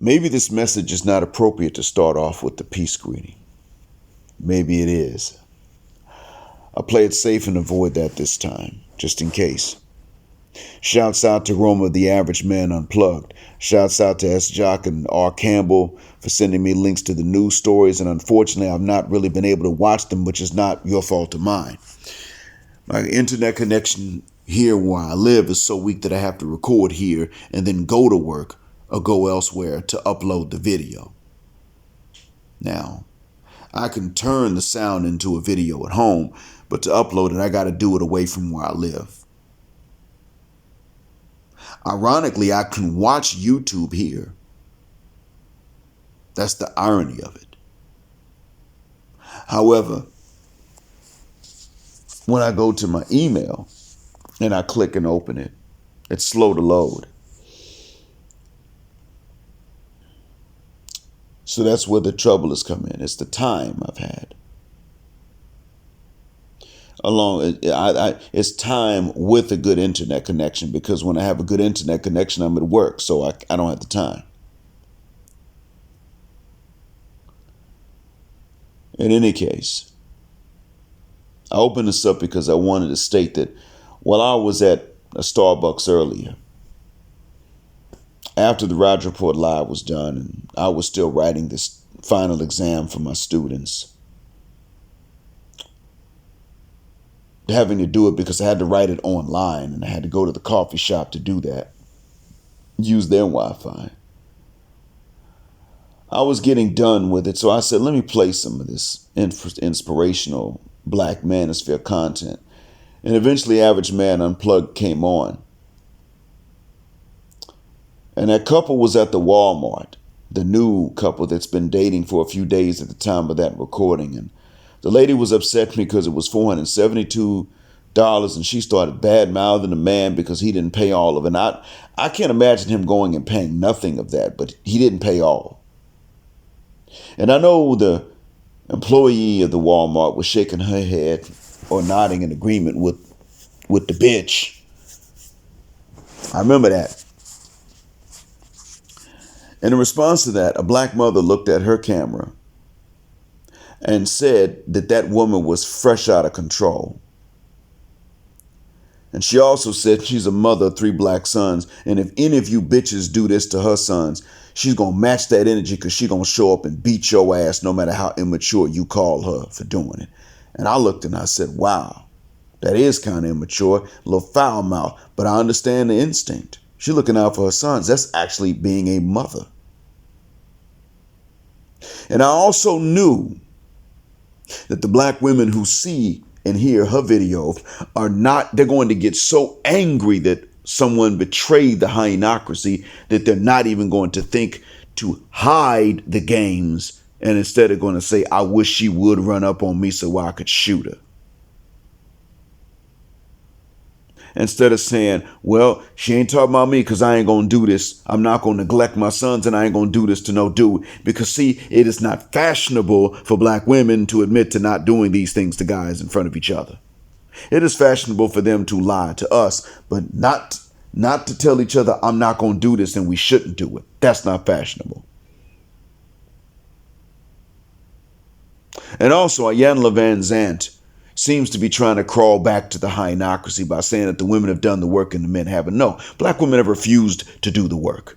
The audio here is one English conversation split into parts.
Maybe this message is not appropriate to start off with the peace greeting. Maybe it is. I'll play it safe and avoid that this time, just in case. Shouts out to Roma, the Average Man Unplugged. Shouts out to S. Jock and R. Campbell for sending me links to the news stories, and unfortunately I've not really been able to watch them, which is not your fault or mine. My internet connection here where I live is so weak that I have to record here and then go to work or go elsewhere to upload the video. Now, I can turn the sound into a video at home, but to upload it, I got to do it away from where I live. Ironically, I can watch YouTube here. That's the irony of it. However, when I go to my email and I click and open it, it's slow to load. So that's where the trouble has come in. It's the time I've had. It's time with a good internet connection, because when I have a good internet connection, I'm at work, so I don't have the time. In any case, I opened this up because I wanted to state that while I was at a Starbucks earlier, after the Roger Report Live was done and I was still writing this final exam for my students, having to do it because I had to write it online and I had to go to the coffee shop to do that, use their Wi-Fi. I was getting done with it, so I said, let me play some of this inspirational Black Manosphere content. And eventually Average Man Unplugged came on. And that couple was at the Wal-Mart, the new couple that's been dating for a few days at the time of that recording. And the lady was upset because it was $472 and she started bad-mouthing the man because he didn't pay all of it. And I can't imagine him going and paying nothing of that, but he didn't pay all. And I know the employee of the Walmart was shaking her head or nodding in agreement with the bitch. I remember that. And in response to that, a black mother looked at her camera and said that that woman was fresh out of control. And she also said she's a mother of 3 black sons, and if any of you bitches do this to her sons, she's going to match that energy, because she's going to show up and beat your ass no matter how immature you call her for doing it. And I looked and I said, wow, that is kind of immature, a little foul mouth, but I understand the instinct. She's looking out for her sons. That's actually being a mother. And I also knew that the black women who see and hear her video they're going to get so angry that someone betrayed the hyenocracy that they're not even going to think to hide the games, and instead are going to say, I wish she would run up on me so I could shoot her. Instead of saying, well, she ain't talking about me because I ain't going to do this. I'm not going to neglect my sons, and I ain't going to do this to no dude. Because, see, it is not fashionable for black women to admit to not doing these things to guys in front of each other. It is fashionable for them to lie to us, but not to tell each other, I'm not going to do this and we shouldn't do it. That's not fashionable. And also, Iyanla Vanzant seems to be trying to crawl back to the hyenocracy by saying that the women have done the work and the men haven't. No, black women have refused to do the work.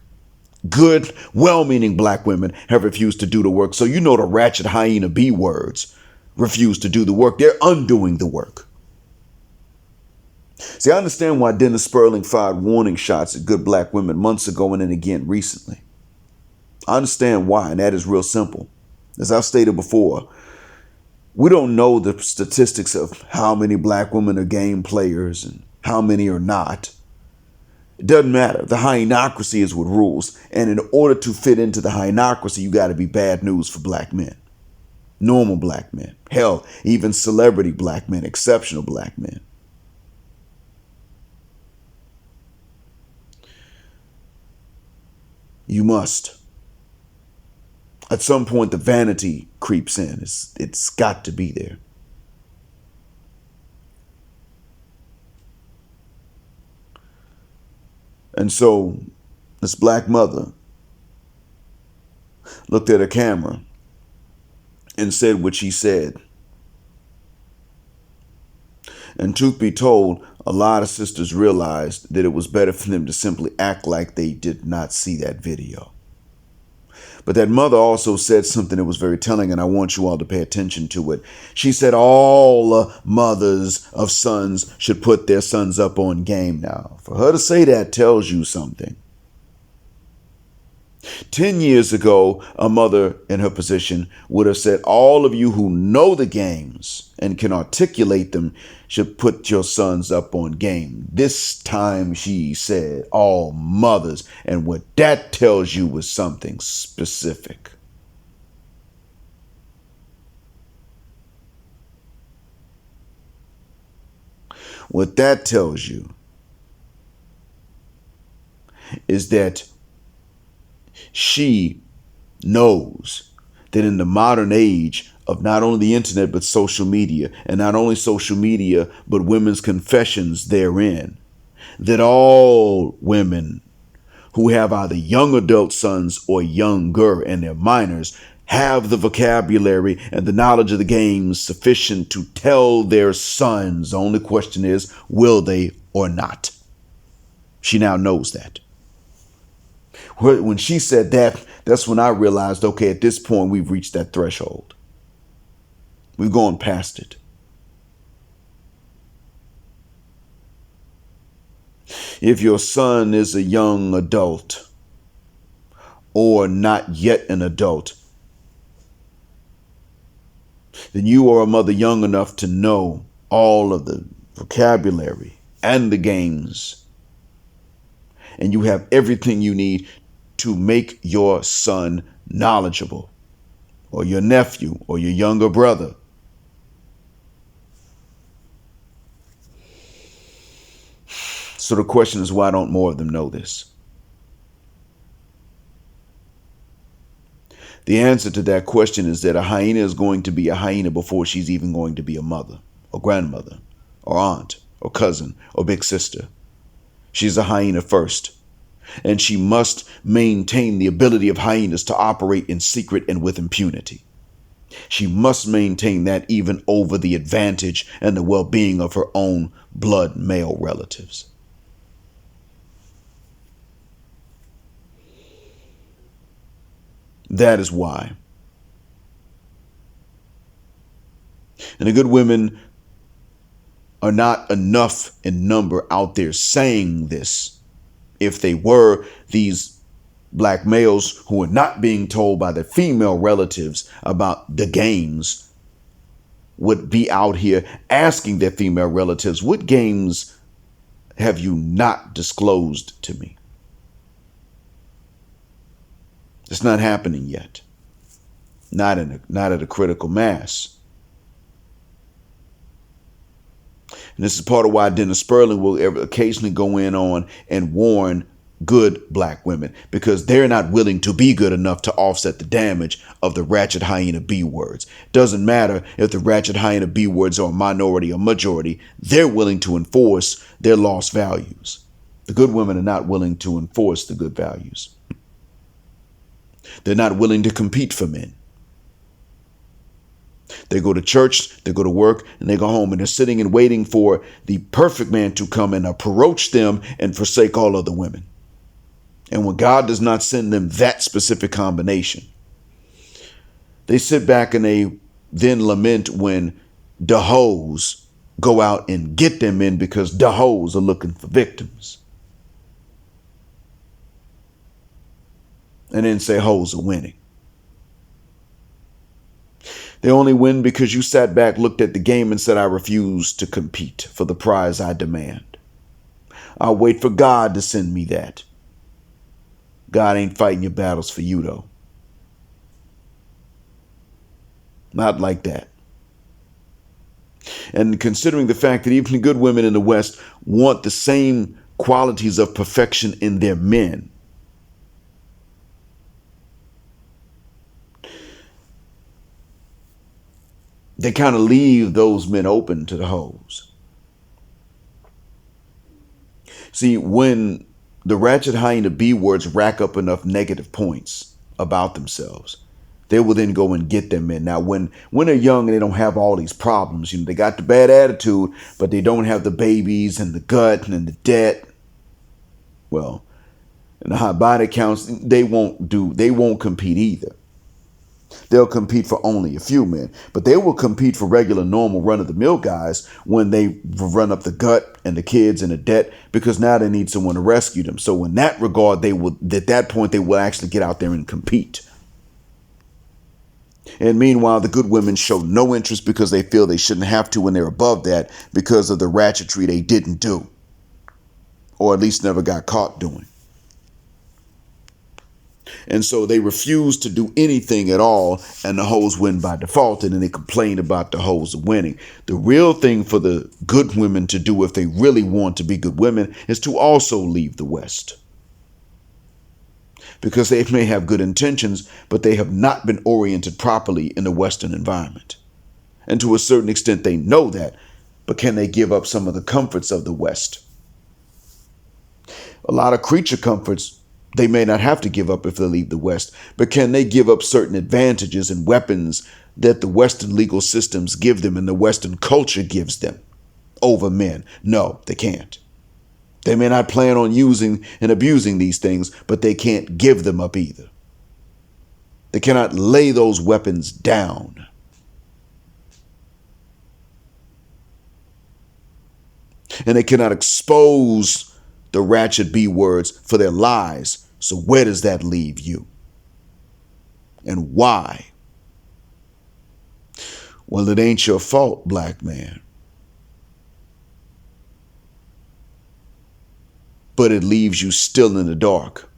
Good, well-meaning black women have refused to do the work. So you know the ratchet hyena B words refuse to do the work. They're undoing the work. See, I understand why Dennis Sperling fired warning shots at good black women months ago and then again recently. I understand why, and that is real simple. As I've stated before, we don't know the statistics of how many black women are game players and how many are not. It doesn't matter. The hyenocracy is what rules. And in order to fit into the hyenocracy, you got to be bad news for black men. Normal black men. Hell, even celebrity black men, exceptional black men. You must. At some point, the vanity creeps in. It's got to be there. And so this black mother looked at a camera and said what she said. And truth be told, a lot of sisters realized that it was better for them to simply act like they did not see that video. But that mother also said something that was very telling, and I want you all to pay attention to it. She said all mothers of sons should put their sons up on game. Now, for her to say that tells you something. 10 years ago, a mother in her position would have said, all of you who know the games and can articulate them should put your sons up on game. This time she said all mothers, and what that tells you was something specific. What that tells you is that she knows that in the modern age of not only the internet, but social media, and not only social media, but women's confessions therein, that all women who have either young adult sons or younger and they're minors have the vocabulary and the knowledge of the games sufficient to tell their sons. The only question is, will they or not? She now knows that. When she said that, that's when I realized, okay, at this point, we've reached that threshold. We've gone past it. If your son is a young adult or not yet an adult, then you are a mother young enough to know all of the vocabulary and the games. And you have everything you need to make your son knowledgeable, or your nephew, or your younger brother. So the question is, why don't more of them know this? The answer to that question is that a hyena is going to be a hyena before she's even going to be a mother, or grandmother, or aunt, or cousin, or big sister. She's a hyena first. And she must maintain the ability of hyenas to operate in secret and with impunity. She must maintain that even over the advantage and the well-being of her own blood male relatives. That is why. And the good women are not enough in number out there saying this. If they were, these black males who are not being told by their female relatives about the games would be out here asking their female relatives, what games have you not disclosed to me? It's not happening yet. Not at a critical mass. And this is part of why Dennis Sperling will occasionally go in on and warn good black women, because they're not willing to be good enough to offset the damage of the ratchet hyena B words. Doesn't matter if the ratchet hyena B words are a minority or majority, they're willing to enforce their lost values. The good women are not willing to enforce the good values. They're not willing to compete for men. They go to church, they go to work, and they go home, and they're sitting and waiting for the perfect man to come and approach them and forsake all other women. And when God does not send them that specific combination, they sit back and they then lament when the hoes go out and get them men, because the hoes are looking for victims. And then say hoes are winning. They only win because you sat back, looked at the game, and said, I refuse to compete for the prize I demand. I'll wait for God to send me that. God ain't fighting your battles for you, though. Not like that. And considering the fact that even the good women in the West want the same qualities of perfection in their men, they kind of leave those men open to the hoes. See, when the ratchet hyena B words rack up enough negative points about themselves, they will then go and get them men. Now, when they're young and they don't have all these problems, they got the bad attitude, but they don't have the babies and the gut and the debt. Well, in the high body counts, they won't compete either. They'll compete for only a few men, but they will compete for regular, normal, run-of-the-mill guys when they run up the gut and the kids and the debt, because now they need someone to rescue them. So in that regard, at that point, they will actually get out there and compete. And meanwhile, the good women show no interest because they feel they shouldn't have to when they're above that because of the ratchetry they didn't do, or at least never got caught doing. And so they refuse to do anything at all, and the hoes win by default, and then they complain about the hoes winning. The real thing for the good women to do, if they really want to be good women, is to also leave the West. Because they may have good intentions, but they have not been oriented properly in the Western environment. And to a certain extent, they know that, but can they give up some of the comforts of the West? A lot of creature comforts they may not have to give up if they leave the West, but can they give up certain advantages and weapons that the Western legal systems give them and the Western culture gives them over men? No, they can't. They may not plan on using and abusing these things, but they can't give them up either. They cannot lay those weapons down. And they cannot expose the ratchet B words for their lies. So where does that leave you? And why? Well, it ain't your fault, black man. But it leaves you still in the dark.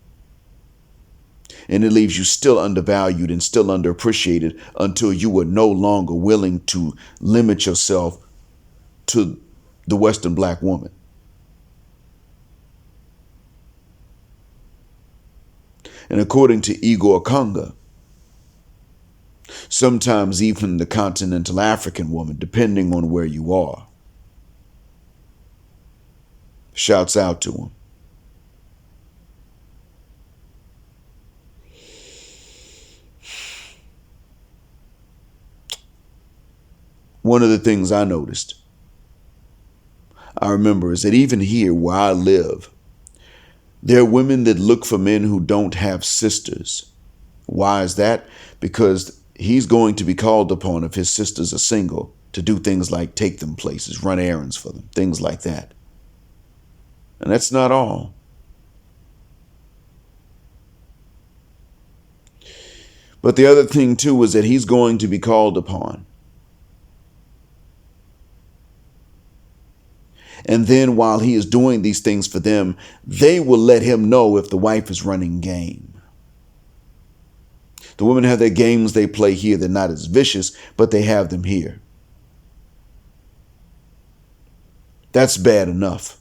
And it leaves you still undervalued and still underappreciated until you are no longer willing to limit yourself to the Western black woman. And according to Igor Conga, sometimes even the continental African woman, depending on where you are, shouts out to him. One of the things I noticed, I remember, is that even here where I live, there are women that look for men who don't have sisters. Why is that? Because he's going to be called upon, if his sisters are single, to do things like take them places, run errands for them, things like that. And that's not all. But the other thing, too, is that he's going to be called upon. And then while he is doing these things for them, they will let him know if the wife is running game. The women have their games they play here. They're not as vicious, but they have them here. That's bad enough.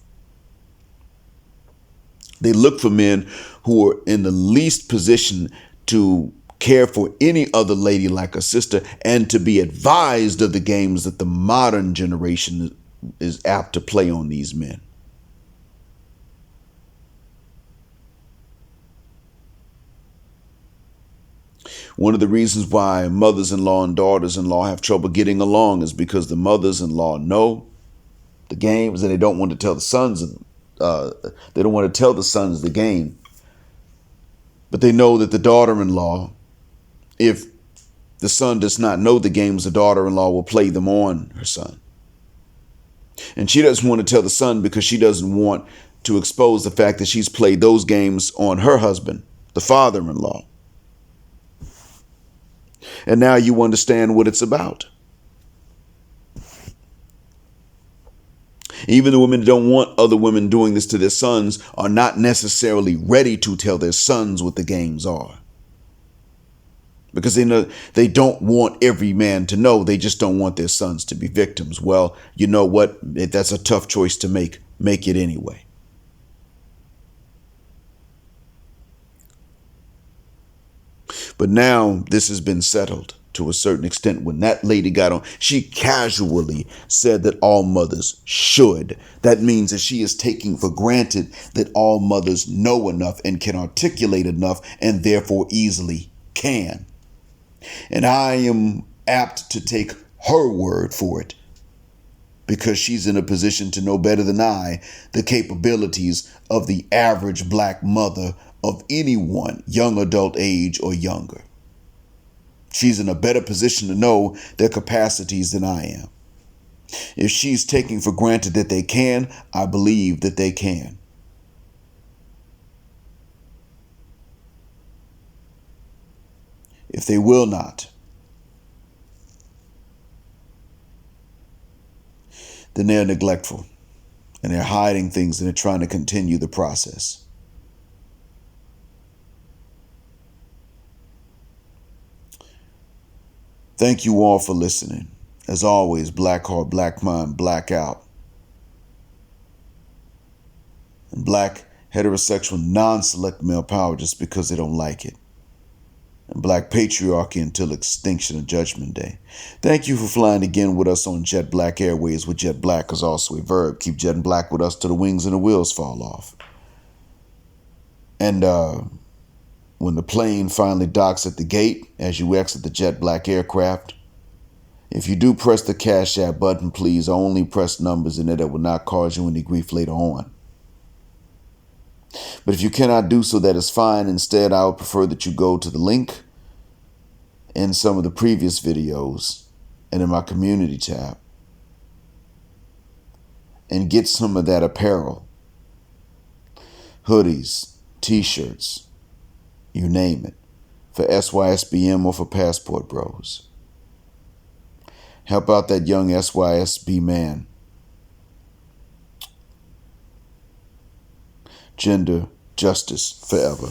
They look for men who are in the least position to care for any other lady like a sister and to be advised of the games that the modern generation is apt to play on these men. One of the reasons why mothers-in-law and daughters-in-law have trouble getting along is because the mothers-in-law know the games and they don't want to tell the sons. They don't want to tell the sons the game, but they know that the daughter-in-law, if the son does not know the games, the daughter-in-law will play them on her son. And she doesn't want to tell the son because she doesn't want to expose the fact that she's played those games on her husband, the father-in-law. And now you understand what it's about. Even the women that don't want other women doing this to their sons are not necessarily ready to tell their sons what the games are. Because they know they don't want every man to know. They just don't want their sons to be victims. Well, you know what? That's a tough choice to make. Make it anyway. But now this has been settled to a certain extent. When that lady got on, she casually said that all mothers should. That means that she is taking for granted that all mothers know enough and can articulate enough and therefore easily can. And I am apt to take her word for it, because she's in a position to know better than I the capabilities of the average black mother of anyone, young adult age or younger. She's in a better position to know their capacities than I am. If she's taking for granted that they can, I believe that they can. If they will not, then they're neglectful and they're hiding things and they're trying to continue the process. Thank you all for listening. As always, black heart, black mind, black out. And black heterosexual non-select male power just because they don't like it. And black patriarchy until extinction of Judgment Day. Thank you for flying again with us on Jet Black Airways, with Jet Black is also a verb. Keep jetting black with us till the wings and the wheels fall off. And when the plane finally docks at the gate, as you exit the Jet Black aircraft, if you do press the Cash App button, please only press numbers in it that will not cause you any grief later on. But if you cannot do so, that is fine. Instead, I would prefer that you go to the link in some of the previous videos and in my community tab and get some of that apparel, hoodies, t-shirts, you name it, for SYSBM or for Passport Bros. Help out that young SYSB man. Gender justice forever.